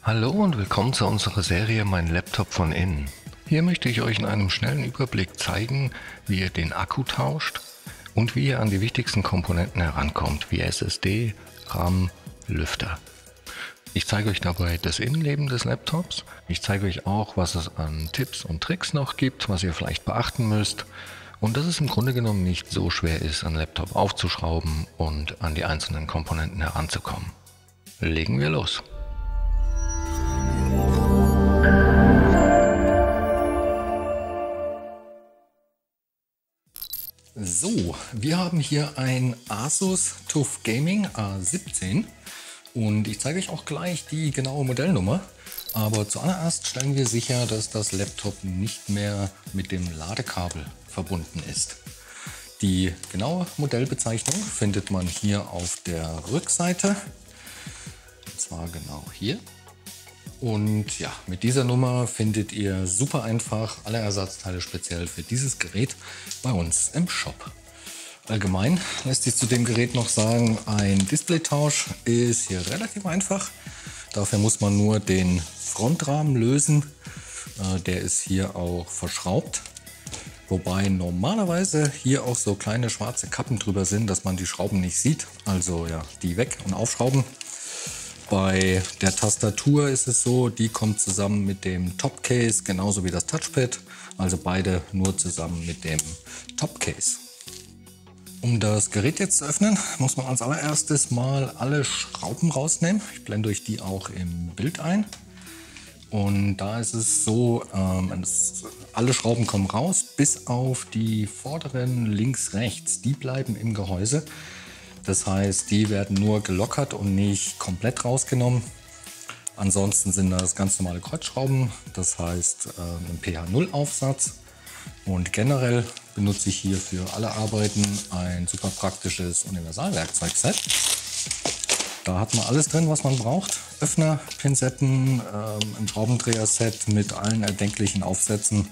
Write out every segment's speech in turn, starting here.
Hallo und willkommen zu unserer Serie Mein Laptop von innen. Hier möchte ich euch in einem schnellen Überblick zeigen, wie ihr den Akku tauscht und wie ihr an die wichtigsten Komponenten herankommt, wie SSD, RAM, Lüfter. Ich zeige euch dabei das Innenleben des Laptops. Ich zeige euch auch, was es an Tipps und Tricks noch gibt, was ihr vielleicht beachten müsst. Und dass es im Grunde genommen nicht so schwer ist, einen Laptop aufzuschrauben und an die einzelnen Komponenten heranzukommen. Legen wir los! So, wir haben hier ein Asus TUF Gaming A17 und ich zeige euch auch gleich die genaue Modellnummer. Aber zuallererst stellen wir sicher, dass das Laptop nicht mehr mit dem Ladekabel verbunden ist. Die genaue Modellbezeichnung findet man hier auf der Rückseite, und zwar genau hier. Und ja, mit dieser Nummer findet ihr super einfach alle Ersatzteile speziell für dieses Gerät bei uns im Shop. Allgemein lässt sich zu dem Gerät noch sagen, ein Displaytausch ist hier relativ einfach. Dafür muss man nur den Frontrahmen lösen. Der ist hier auch verschraubt. Wobei normalerweise hier auch so kleine schwarze Kappen drüber sind, dass man die Schrauben nicht sieht. Also ja, die weg und aufschrauben. Bei der Tastatur ist es so, die kommt zusammen mit dem Topcase, genauso wie das Touchpad. Also beide nur zusammen mit dem Topcase. Um das Gerät jetzt zu öffnen, muss man als allererstes mal alle Schrauben rausnehmen. Ich blende euch die auch im Bild ein. Und da ist es so, alle Schrauben kommen raus, bis auf die vorderen links, rechts. Die bleiben im Gehäuse. Das heißt, die werden nur gelockert und nicht komplett rausgenommen. Ansonsten sind das ganz normale Kreuzschrauben, das heißt ein PH0-Aufsatz. Und generell benutze ich hier für alle Arbeiten ein super praktisches Universalwerkzeugset. Da hat man alles drin, was man braucht. Öffner, Pinzetten, ein Schraubendreher-Set mit allen erdenklichen Aufsätzen,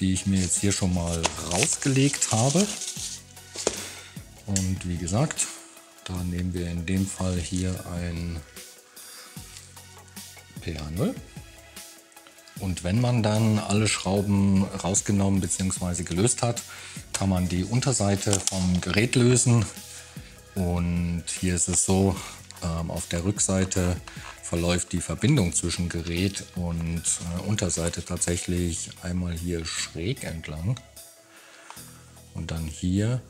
die ich mir jetzt hier schon mal rausgelegt habe. Und wie gesagt, da nehmen wir in dem Fall hier ein PH0. Und wenn man dann alle Schrauben rausgenommen bzw. gelöst hat, kann man die Unterseite vom Gerät lösen. Und hier ist es so, auf der Rückseite verläuft die Verbindung zwischen Gerät und Unterseite tatsächlich einmal hier schräg entlang und dann hier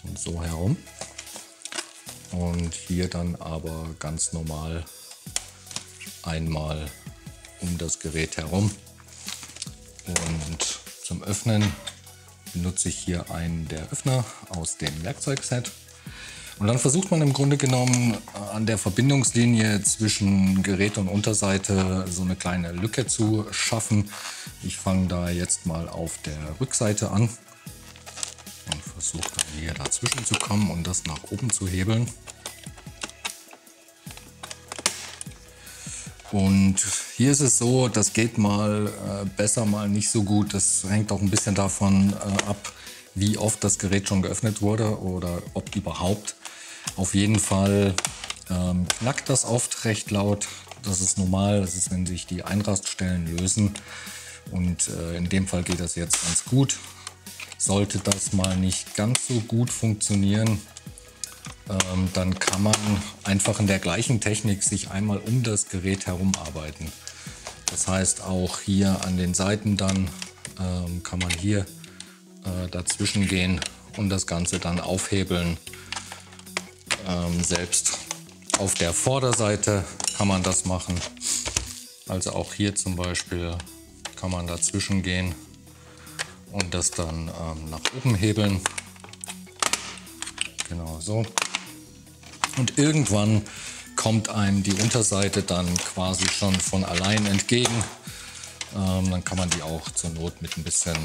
und so herum und hier dann aber ganz normal einmal um das Gerät herum. Und zum Öffnen benutze ich hier einen der Öffner aus dem Werkzeugset. Und dann versucht man im Grunde genommen an der Verbindungslinie zwischen Gerät und Unterseite so eine kleine Lücke zu schaffen. Ich fange da jetzt mal auf der Rückseite an und versuche dann hier dazwischen zu kommen und das nach oben zu hebeln. Und hier ist es so, das geht mal besser, mal nicht so gut. Das hängt auch ein bisschen davon ab, wie oft das Gerät schon geöffnet wurde oder ob überhaupt. Auf jeden Fall knackt das oft recht laut. Das ist normal, das ist, wenn sich die Einraststellen lösen. Und in dem Fall geht das jetzt ganz gut. Sollte das mal nicht ganz so gut funktionieren, dann kann man einfach in der gleichen Technik sich einmal um das Gerät herum arbeiten. Das heißt, auch hier an den Seiten dann kann man hier dazwischen gehen und das Ganze dann aufhebeln. Selbst auf der Vorderseite kann man das machen. Also auch hier zum Beispiel kann man dazwischen gehen und das dann nach oben hebeln. Genau so. Und irgendwann kommt einem die Unterseite dann quasi schon von allein entgegen. Dann kann man die auch zur Not mit ein bisschen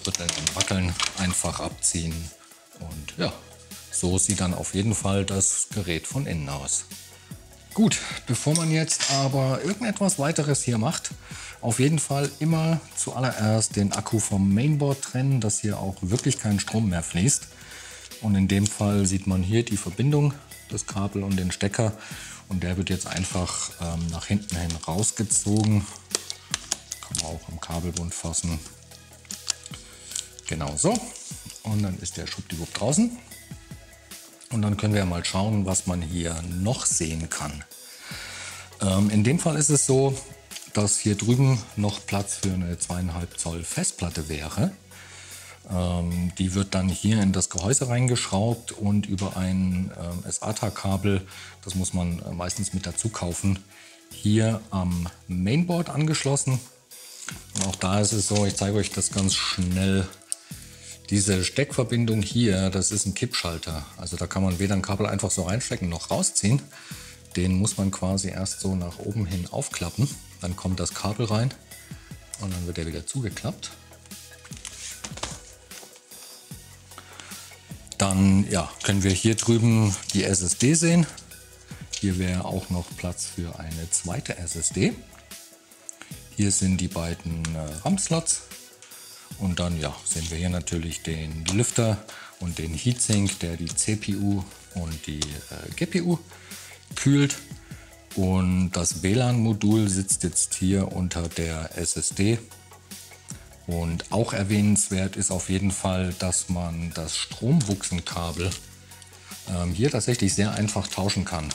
Rütteln und Wackeln einfach abziehen. Und ja, so sieht dann auf jeden Fall das Gerät von innen aus. Gut, bevor man jetzt aber irgendetwas weiteres hier macht, auf jeden Fall immer zuallererst den Akku vom Mainboard trennen, dass hier auch wirklich kein Strom mehr fließt. Und in dem Fall sieht man hier die Verbindung, das Kabel und den Stecker. Und der wird jetzt einfach nach hinten hin rausgezogen. Kann man auch am Kabelbund fassen. Genau so. Und dann ist der schwuppdiwupp draußen. Und dann können wir ja mal schauen, was man hier noch sehen kann. In dem Fall ist es so, dass hier drüben noch Platz für eine 2,5 Zoll Festplatte wäre. Die wird dann hier in das Gehäuse reingeschraubt und über ein SATA-Kabel, das muss man meistens mit dazu kaufen, hier am Mainboard angeschlossen. Und auch da ist es so, ich zeige euch das ganz schnell. Diese Steckverbindung hier, das ist ein Kippschalter. Also da kann man weder ein Kabel einfach so reinstecken noch rausziehen. Den muss man quasi erst so nach oben hin aufklappen. Dann kommt das Kabel rein und dann wird er wieder zugeklappt. Dann ja, können wir hier drüben die SSD sehen. Hier wäre auch noch Platz für eine zweite SSD. Hier sind die beiden RAM-Slots. Und dann ja, sehen wir hier natürlich den Lüfter und den Heatsink, der die CPU und die GPU kühlt. Und das WLAN-Modul sitzt jetzt hier unter der SSD. Und auch erwähnenswert ist auf jeden Fall, dass man das Strombuchsenkabel hier tatsächlich sehr einfach tauschen kann.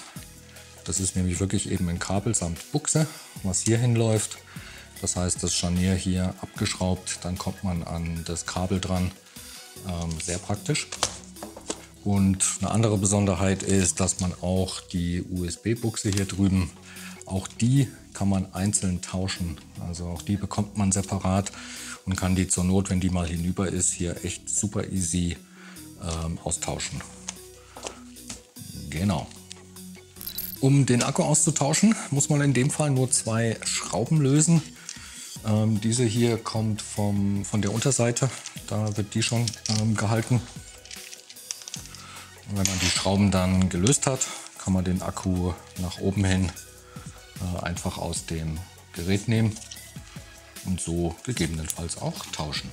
Das ist nämlich wirklich eben ein Kabel samt Buchse, was hier hinläuft. Das heißt, das Scharnier hier abgeschraubt, dann kommt man an das Kabel dran. Sehr praktisch. Und eine andere Besonderheit ist, dass man auch die USB-Buchse hier drüben, auch die kann man einzeln tauschen. Also auch die bekommt man separat und kann die zur Not, wenn die mal hinüber ist, hier echt super easy austauschen. Genau. Um den Akku auszutauschen, muss man in dem Fall nur 2 Schrauben lösen. Diese hier kommt von der Unterseite, da wird die schon gehalten. Und wenn man die Schrauben dann gelöst hat, kann man den Akku nach oben hin einfach aus dem Gerät nehmen und so gegebenenfalls auch tauschen.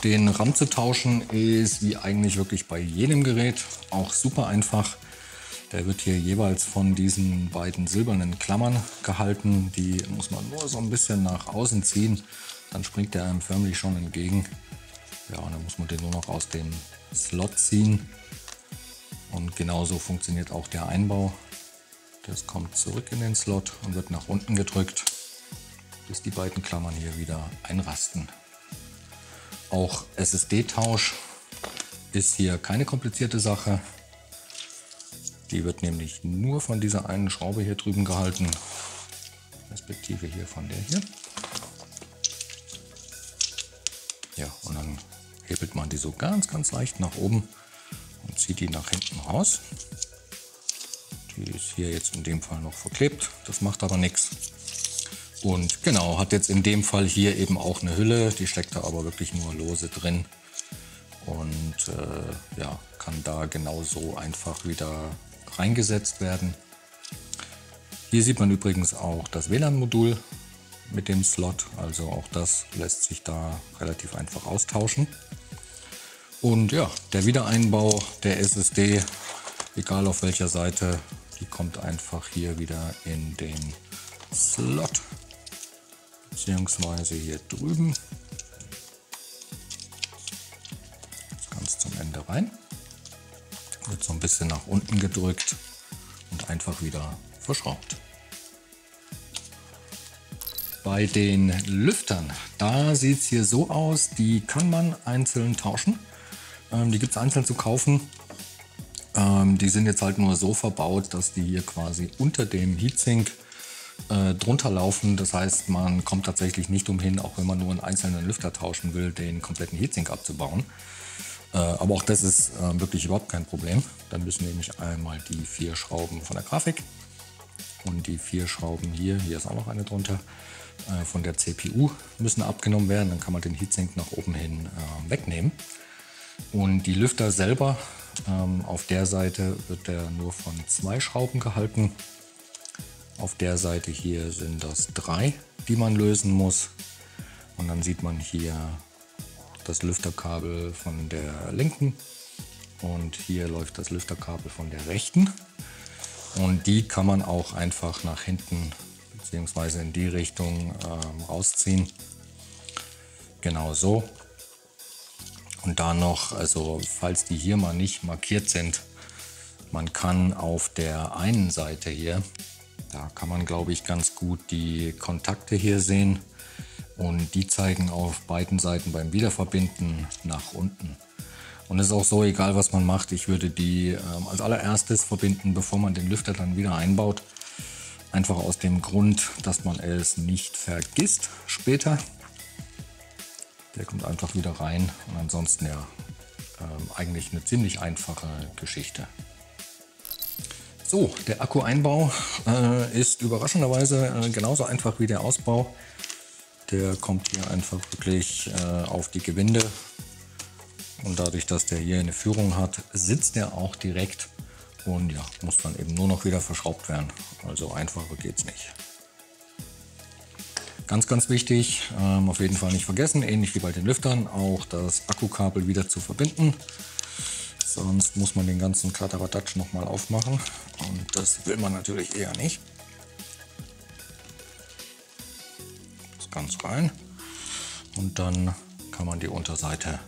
Den RAM zu tauschen ist wie eigentlich wirklich bei jedem Gerät auch super einfach. Der wird hier jeweils von diesen beiden silbernen Klammern gehalten. Die muss man nur so ein bisschen nach außen ziehen, dann springt der einem förmlich schon entgegen. Ja, und dann muss man den nur noch aus dem Slot ziehen. Und genauso funktioniert auch der Einbau. Das kommt zurück in den Slot und wird nach unten gedrückt, bis die beiden Klammern hier wieder einrasten. Auch SSD-Tausch ist hier keine komplizierte Sache. Die wird nämlich nur von dieser einen Schraube hier drüben gehalten, respektive hier von der hier. Ja, und dann hebelt man die so ganz leicht nach oben und zieht die nach hinten raus. Die ist hier jetzt in dem Fall noch verklebt, das macht aber nichts. Und genau, hat jetzt in dem Fall hier eben auch eine Hülle, die steckt da aber wirklich nur lose drin. Und ja, kann da genauso einfach wieder reingesetzt werden. Hier sieht man übrigens auch das WLAN-Modul mit dem Slot, also auch das lässt sich da relativ einfach austauschen. Und ja, der Wiedereinbau der SSD, egal auf welcher Seite, die kommt einfach hier wieder in den Slot, beziehungsweise hier drüben. Ganz zum Ende rein. Wird so ein bisschen nach unten gedrückt und einfach wieder verschraubt. Bei den Lüftern, da sieht es hier so aus, die kann man einzeln tauschen. Die gibt es einzeln zu kaufen. Die sind jetzt halt nur so verbaut, dass die hier quasi unter dem Heatsink drunter laufen. Das heißt, man kommt tatsächlich nicht umhin, auch wenn man nur einen einzelnen Lüfter tauschen will, den kompletten Heatsink abzubauen. Aber auch das ist wirklich überhaupt kein Problem. Dann müssen nämlich einmal die 4 Schrauben von der Grafik und die 4 Schrauben hier ist auch noch eine drunter, von der CPU müssen abgenommen werden. Dann kann man den Heatsink nach oben hin wegnehmen. Und die Lüfter selber, auf der Seite wird der nur von 2 Schrauben gehalten. Auf der Seite hier sind das 3, die man lösen muss. Und dann sieht man hier das Lüfterkabel von der linken und hier läuft das Lüfterkabel von der rechten. Und die kann man auch einfach nach hinten bzw. in die Richtung rausziehen. Genau so. Und da noch, also falls die hier mal nicht markiert sind, man kann auf der einen Seite hier, da kann man glaube ich ganz gut die Kontakte hier sehen. Und die zeigen auf beiden Seiten beim Wiederverbinden nach unten. Und es ist auch so, egal was man macht, ich würde die als allererstes verbinden, bevor man den Lüfter dann wieder einbaut. Einfach aus dem Grund, dass man es nicht vergisst später. Der kommt einfach wieder rein und ansonsten ja eigentlich eine ziemlich einfache Geschichte. So, der Akku-Einbau ist überraschenderweise genauso einfach wie der Ausbau. Der kommt hier einfach wirklich auf die Gewinde. Und dadurch, dass der hier eine Führung hat, sitzt er auch direkt und ja, muss dann eben nur noch wieder verschraubt werden. Also einfacher geht es nicht. Ganz, ganz wichtig, auf jeden Fall nicht vergessen, ähnlich wie bei den Lüftern, auch das Akkukabel wieder zu verbinden. Sonst muss man den ganzen Kladderadatsch nochmal aufmachen und das will man natürlich eher nicht. Das ganz rein und dann kann man die Unterseite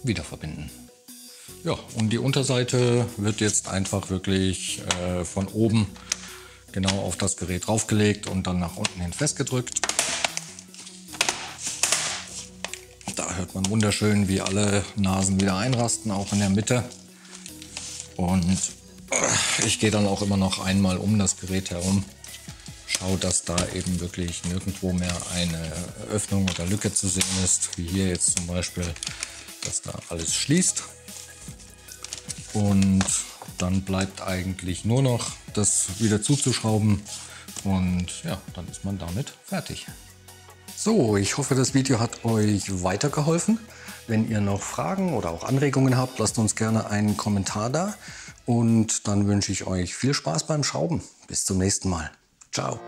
wieder verbinden. Ja, und die Unterseite wird jetzt einfach wirklich von oben genau auf das Gerät draufgelegt und dann nach unten hin festgedrückt. Da hört man wunderschön, wie alle Nasen wieder einrasten, auch in der Mitte. Und ich gehe dann auch immer noch einmal um das Gerät herum, schaue, dass da eben wirklich nirgendwo mehr eine Öffnung oder Lücke zu sehen ist, wie hier jetzt zum Beispiel, dass da alles schließt. Und dann bleibt eigentlich nur noch das wieder zuzuschrauben und ja, dann ist man damit fertig. So, ich hoffe, das Video hat euch weitergeholfen. Wenn ihr noch Fragen oder auch Anregungen habt, lasst uns gerne einen Kommentar da. Und dann wünsche ich euch viel Spaß beim Schrauben. Bis zum nächsten Mal. Ciao.